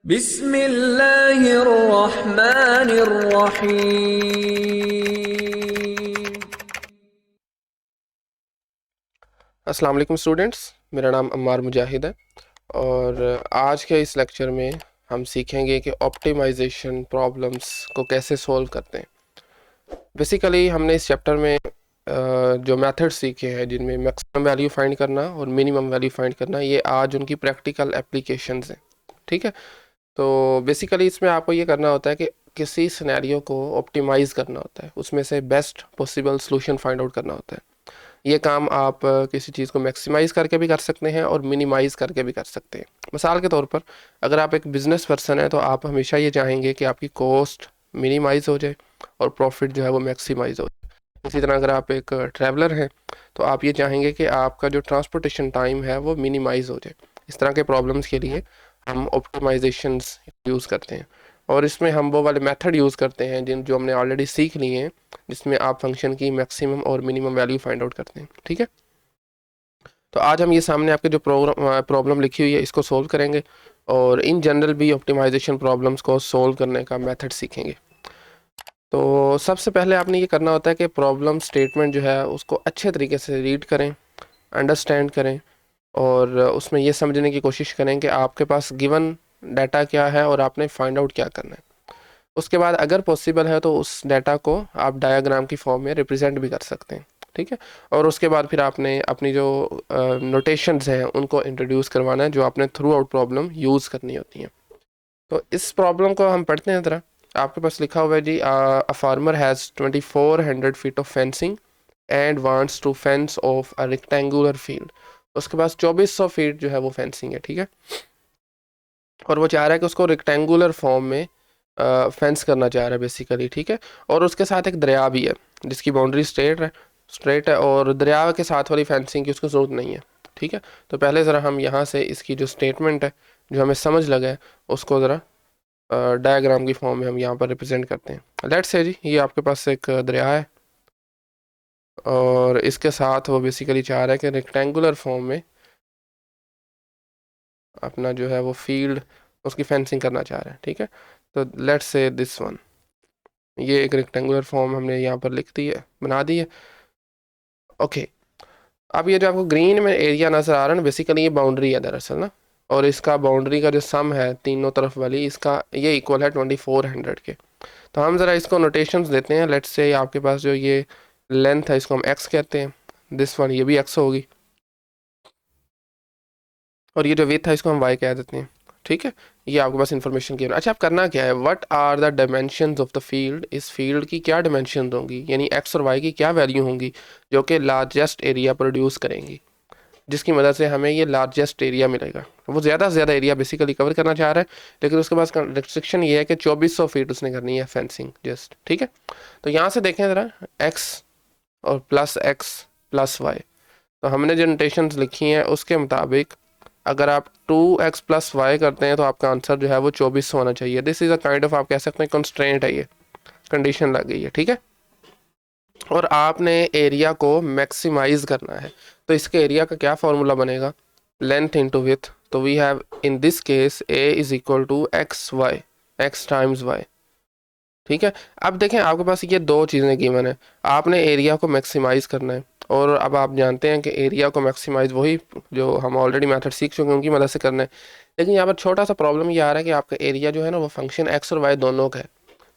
बिस्मिल्लाहिर्रहमानिर्रहीम। अस्सलाम वालेकुम स्टूडेंट्स, मेरा नाम अम्मार मुजाहिद है और आज के इस लेक्चर में हम सीखेंगे कि ऑप्टिमाइजेशन प्रॉब्लम्स को कैसे सॉल्व करते हैं। बेसिकली हमने इस चैप्टर में जो मेथड्स सीखे हैं जिनमें मैक्सिमम वैल्यू फाइंड करना और मिनिमम वैल्यू फाइंड करना, ये आज उनकी प्रैक्टिकल एप्लीकेशंस हैं। ठीक है, तो बेसिकली इसमें आपको ये करना होता है कि किसी सिनेरियो को ऑप्टिमाइज़ करना होता है, उसमें से best possible solution find out करना होता है। ये काम आप किसी चीज़ को मैक्सिमाइज़ करके भी कर सकते हैं और मिनिमाइज़ करके भी कर सकते हैं। मिसाल के तौर पर अगर आप एक बिज़नेस पर्सन है तो आप हमेशा ये चाहेंगे कि आपकी कॉस्ट मिनिमाइज़ हो जाए और प्रॉफिट जो है वो मैक्सिमाइज़ हो जाए। इसी तरह अगर आप एक ट्रैवलर हैं तो आप ये चाहेंगे कि आपका जो ट्रांसपोर्टेशन टाइम है वो मिनिमाइज़ हो जाए। इस तरह के प्रॉब्लम्स के लिए हम ऑप्टिमाइजेशंस यूज़ करते हैं और इसमें हम वो वाले मेथड यूज़ करते हैं जो हमने ऑलरेडी सीख लिए हैं, जिसमें आप फंक्शन की मैक्सिमम और मिनिमम वैल्यू फाइंड आउट करते हैं। ठीक है, तो आज हम ये सामने आपके जो प्रॉब्लम लिखी हुई है इसको सोल्व करेंगे और इन जनरल भी ऑप्टिमाइजेशन प्रॉब्लम्स को सोल्व करने का मेथड सीखेंगे। तो सबसे पहले आपने ये करना होता है कि प्रॉब्लम स्टेटमेंट जो है उसको अच्छे तरीके से रीड करें, अंडरस्टैंड करें और उसमें ये समझने की कोशिश करें कि आपके पास गिवन डाटा क्या है और आपने फाइंड आउट क्या करना है। उसके बाद अगर पॉसिबल है तो उस डाटा को आप डायग्राम की फॉर्म में रिप्रेजेंट भी कर सकते हैं। ठीक है, और उसके बाद फिर आपने अपनी जो नोटेशंस हैं उनको इंट्रोड्यूस करवाना है जो आपने थ्रू आउट प्रॉब्लम यूज़ करनी होती हैं। तो इस प्रॉब्लम को हम पढ़ते हैं ज़रा। आपके पास लिखा हुआ है जी, a farmer has 2400 feet of fencing and wants to fence off a rectangular field. उसके पास 2400 फीट जो है वो फेंसिंग है। ठीक है, और वो चाह रहा है कि उसको रेक्टेंगुलर फॉर्म में फेंस करना चाह रहा है बेसिकली। ठीक है, और उसके साथ एक दरिया भी है जिसकी बाउंड्री स्ट्रेट है और दरिया के साथ वाली फेंसिंग की उसको ज़रूरत नहीं है। ठीक है, तो पहले ज़रा हम यहाँ से इसकी जो स्टेटमेंट है जो हमें समझ लगा है उसको ज़रा डायग्राम की फॉर्म में हम यहाँ पर रिप्रेजेंट करते हैं। लेट्स से जी, ये आपके पास एक दरिया है और इसके साथ वो बेसिकली चाह रहा है कि रेक्टेंगुलर फॉर्म में अपना जो है वो फील्ड उसकी फेंसिंग करना चाह रहा है। ठीक है, तो लेट्स से दिस वन, ये एक रेक्टेंगुलर फॉर्म हमने यहाँ पर लिख दी है, बना दी है। ओके, अब ये जो आपको ग्रीन में एरिया नज़र आ रहा है ना, बेसिकली ये बाउंड्री है दरअसल ना, और इसका बाउंड्री का जो सम है तीनों तरफ वाली, इसका ये इक्वल है 2400 के। तो हम ज़रा इसको नोटेशंस देते हैं। लेट्स से आपके पास जो ये लेंथ है इसको हम एक्स कहते हैं, दिस वन ये भी एक्स होगी, और ये जो विथ है इसको हम वाई कह देते हैं। ठीक है, ये आपके पास इन्फॉर्मेशन की। अच्छा, आप करना क्या है, what are the dimensions of the field, इस फील्ड की क्या डायमेंशन होंगी, यानी एक्स और वाई की क्या वैल्यू होंगी जो कि लार्जेस्ट एरिया प्रोड्यूस करेंगी, जिसकी मदद से हमें ये लार्जेस्ट एरिया मिलेगा। वो ज़्यादा से ज़्यादा एरिया बेसिकली कवर करना चाह रहा है, लेकिन उसके पास रिस्ट्रिक्शन ये है कि 2400 फीट उसने करनी है फेंसिंग जस्ट। ठीक है, तो यहाँ से देखें ज़रा, एक्स और प्लस एक्स प्लस वाई, तो हमने जो नोटेशंस लिखी हैं उसके मुताबिक अगर आप 2x प्लस वाई करते हैं तो आपका आंसर जो है वो 2400 होना चाहिए। This is a kind of, आप कह सकते हैं कंस्ट्रेंट है, ये कंडीशन लग गई है। ठीक है, और आपने एरिया को मैक्सिमाइज करना है, तो इसके एरिया का क्या फॉर्मूला बनेगा, लेंथ इंटू विथ। तो we have in this case A is equal to X Y, X times Y. ठीक है, अब देखें आपके पास ये दो चीज़ें गिवन है, आपने एरिया को मैक्सिमाइज करना है, और अब आप जानते हैं कि एरिया को मैक्सिमाइज वही जो हम ऑलरेडी मेथड सीख चुके हैं उनकी मदद से करना है। लेकिन यहाँ पर छोटा सा प्रॉब्लम ये आ रहा है कि आपका एरिया जो है ना वो फंक्शन एक्स और वाई दोनों का है,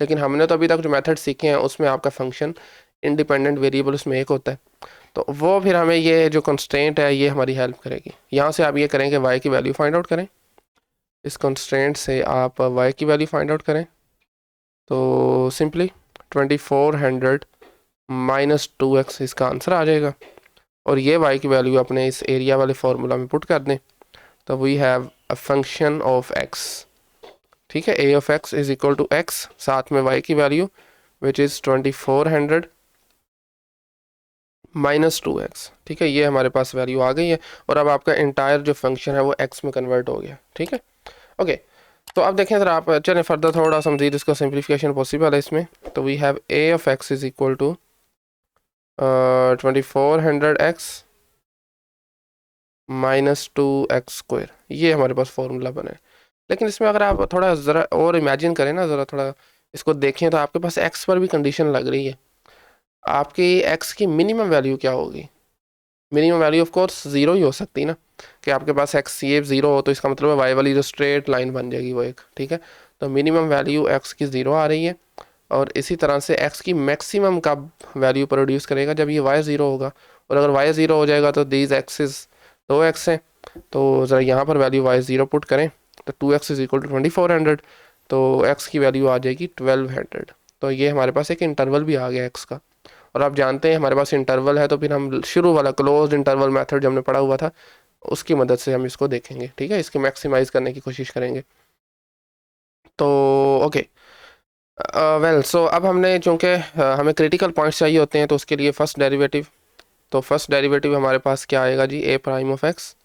लेकिन हमने तो अभी तक जो मेथड सीखे हैं उसमें आपका फंक्शन इंडिपेंडेंट वेरिएबल उसमें एक होता है। तो वो फिर हमें ये जो कंस्ट्रेंट है ये हमारी हेल्प करेगी। यहाँ से आप ये करें कि वाई की वैल्यू फाइंड आउट करें, इस कंस्ट्रेंट से आप वाई की वैल्यू फाइंड आउट करें, तो सिंपली 2400 माइनस 2x इसका आंसर आ जाएगा, और ये y की वैल्यू अपने इस एरिया वाले फार्मूला में पुट कर दें, तो we have a function of x। ठीक है, a of x is equal to x, साथ में y की value which is 2400 minus 2x। ठीक है, ये हमारे पास वैल्यू आ गई है, और अब आपका इंटायर जो फंक्शन है वो x में कन्वर्ट हो गया। ठीक है, ओके, तो अब देखें सर, आप चलें फर्दर थोड़ा सा मजीद इसका सिंप्लीफिकेशन पॉसिबल है इसमें। तो we have a of x is equal to 2400x minus 2x square, ये हमारे पास फॉर्मूला बना है। लेकिन इसमें अगर आप थोड़ा ज़रा और इमेजिन करें ना, ज़रा थोड़ा इसको देखें, तो आपके पास एक्स पर भी कंडीशन लग रही है। आपकी एक्स की मिनिमम वैल्यू क्या होगी? Minimum value of course zero ही हो सकती ना, कि आपके पास एक्स ये ज़ीरो हो तो इसका मतलब है वाई वाली जो स्ट्रेट लाइन बन जाएगी वो एक, ठीक है। तो मिनिमम वैल्यू एक्स की ज़ीरो आ रही है, और इसी तरह से एक्स की मैक्सिमम का वैल्यू प्रोड्यूस करेगा जब ये वाई ज़ीरो होगा। और अगर वाई ज़ीरो हो जाएगा तो दीज एक्सिस दो एक्स हैं, तो ज़रा यहाँ पर वैल्यू वाई ज़ीरो पुट करें, तो 2x इज इक्वल टू 2400, तो x की वैल्यू आ जाएगी 1200। तो ये हमारे पास एक इंटरवल भी आ गया x का। और आप जानते हैं हमारे पास इंटरवल है, तो फिर हम शुरू वाला क्लोज्ड इंटरवल मेथड जो हमने पढ़ा हुआ था उसकी मदद से हम इसको देखेंगे, ठीक है, इसके मैक्सिमाइज करने की कोशिश करेंगे। तो ओके, वेल सो अब हमने चूँकि हमें क्रिटिकल पॉइंट्स चाहिए होते हैं, तो उसके लिए फ़र्स्ट डेरिवेटिव, तो फर्स्ट डेरिवेटिव हमारे पास क्या आएगा जी, A prime of x,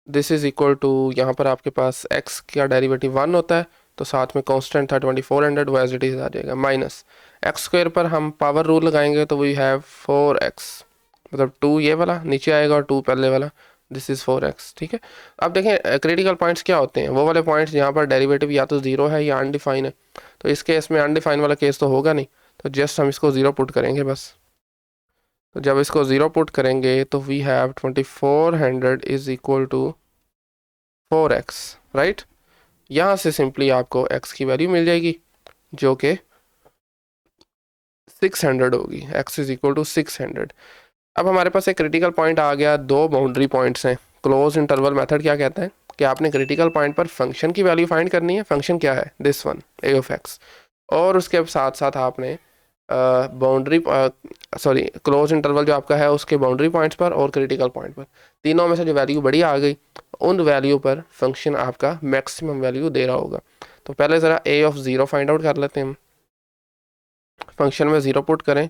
this is equal to, यहाँ पर आपके पास x का डेरिवेटिव 1 होता है, तो साथ में कांस्टेंट था 2400, वो एज इट इज़ आ जाएगा, माइनस एक्स स्क्वायर पर हम पावर रूल लगाएंगे, तो वी हैव 4x, मतलब 2 ये वाला नीचे आएगा और 2 पहले वाला, दिस इज़ 4x, ठीक है। अब देखें क्रिटिकल पॉइंट्स क्या होते हैं, वो वाले पॉइंट्स जहाँ पर डेरिवेटिव या तो ज़ीरो है या अनडिफाइन है। तो इस केस में अनडिफाइन वाला केस तो होगा नहीं, तो जस्ट हम इसको ज़ीरो पुट करेंगे बस। तो जब इसको ज़ीरो पुट करेंगे तो we have 2400 is equal to 4x, right. यहाँ से सिंपली आपको x की वैल्यू मिल जाएगी जो कि 600 होगी, x इज इक्वल टू 600। अब हमारे पास एक क्रिटिकल पॉइंट आ गया, दो बाउंड्री पॉइंट्स हैं। क्लोज इंटरवल मेथड क्या कहता है कि आपने क्रिटिकल पॉइंट पर फंक्शन की वैल्यू फाइंड करनी है। फंक्शन क्या है, this one a of x, और उसके साथ साथ आपने बाउंड्री सॉरी क्लोज इंटरवल जो आपका है उसके बाउंड्री पॉइंट्स पर और क्रिटिकल पॉइंट पर, तीनों में से जो वैल्यू बड़ी आ गई उन वैल्यू पर फंक्शन आपका मैक्सिमम वैल्यू दे रहा होगा। तो पहले ज़रा a of zero find out कर लेते हैं हम। फंक्शन में ज़ीरो पुट करें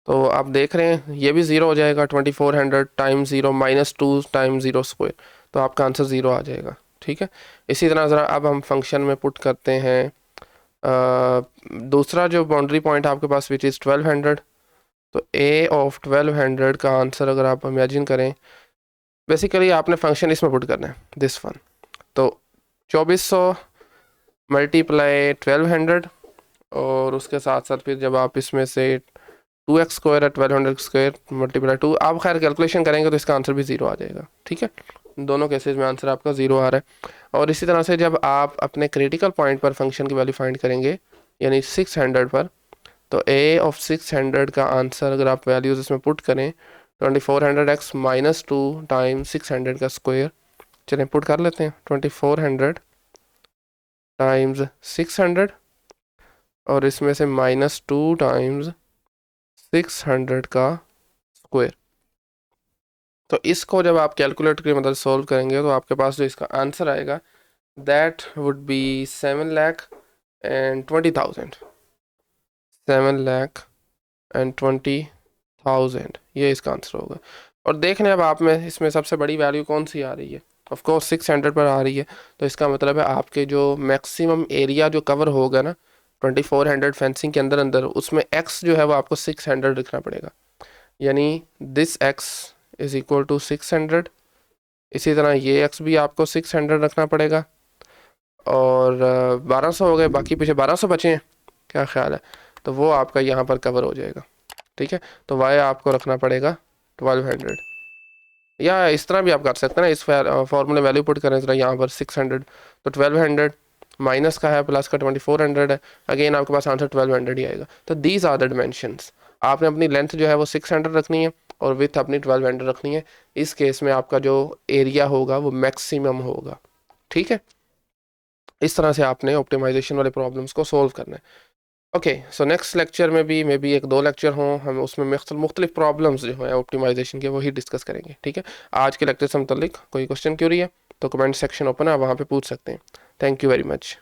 तो आप देख रहे हैं ये भी ज़ीरो हो जाएगा, 2400 times zero minus 2 times zero square, तो आपका आंसर ज़ीरो आ जाएगा, ठीक है। इसी तरह ज़रा अब हम फंक्शन में पुट करते हैं दूसरा जो बाउंड्री पॉइंट आपके पास विच इज़ 1200, तो a ऑफ 1200 का आंसर अगर आप इमेजिन करें, बेसिकली आपने फंक्शन इसमें पुट करना है, दिस वन। तो 2400 मल्टीप्लाई 1200, और उसके साथ साथ फिर जब आप इसमें से 2x स्क्वायर है 1200 स्क्वायर मल्टीप्लाई 2, आप खैर कैलकुलेशन करेंगे तो इसका आंसर भी ज़ीरो आ जाएगा, ठीक है। दोनों केसेस में आंसर आपका ज़ीरो आ रहा है। और इसी तरह से जब आप अपने क्रिटिकल पॉइंट पर फंक्शन की वैल्यू फाइंड करेंगे यानी 600 पर, तो a ऑफ 600 का आंसर अगर आप वैल्यूज़ इसमें पुट करें 2400x माइनस 2 टाइम्स 600 का स्क्वायर, चलें पुट कर लेते हैं 2400 टाइम्स 600, और इसमें से माइनस 2 टाइम्स 600 का स्क्वायर। तो इसको जब आप कैलकुलेटर की मदद सॉल्व करेंगे तो आपके पास जो इसका आंसर आएगा दैट वुड बी 7,20,000, 7,20,000, ये इसका आंसर होगा। और देख लें अब आप में इसमें सबसे बड़ी वैल्यू कौन सी आ रही है, ऑफ कोर्स 600 पर आ रही है, तो इसका मतलब है आपके जो मैक्सिमम एरिया जो कवर होगा ना 2400 फेंसिंग के अंदर अंदर, उसमें x जो है वो आपको 600 रखना पड़ेगा, यानी this x is equal to 600। इसी तरह ये x भी आपको 600 रखना पड़ेगा, और 1200 हो गए, बाकी पीछे 1200 बचे हैं, क्या ख्याल है, तो वो आपका यहाँ पर कवर हो जाएगा, ठीक है। तो y आपको रखना पड़ेगा 1200, या इस तरह भी आप कर सकते हैं ना, इस फॉर्मूले वैल्यू पुट करें जरा यहाँ पर 600, तो 1200 माइनस का है प्लस का 2400 है, अगेन आपके पास आंसर 1200 ही आएगा। तो दीज आर द डिमेंशंस, आपने अपनी लेंथ जो है वो 600 रखनी है और विथ अपनी 1200 रखनी है। इस केस में आपका जो एरिया होगा वो मैक्सिमम होगा, ठीक है। इस तरह से आपने ऑप्टिमाइजेशन वाले प्रॉब्लम्स को सोल्व करना है। ओके, सो नेक्स्ट लेक्चर में भी मे बी एक दो लेक्चर हों, हम उसमें मुख्तलिफ प्रॉब्लम्स जो हैं ऑप्टिमाइजेशन के वही डिस्कस करेंगे, ठीक है। आज के लेक्चर से मुतल्लिक कोई क्वेश्चन क्यूरी है तो कमेंट सेक्शन ओपन है, आप वहाँ पे पूछ सकते हैं। Thank you very much.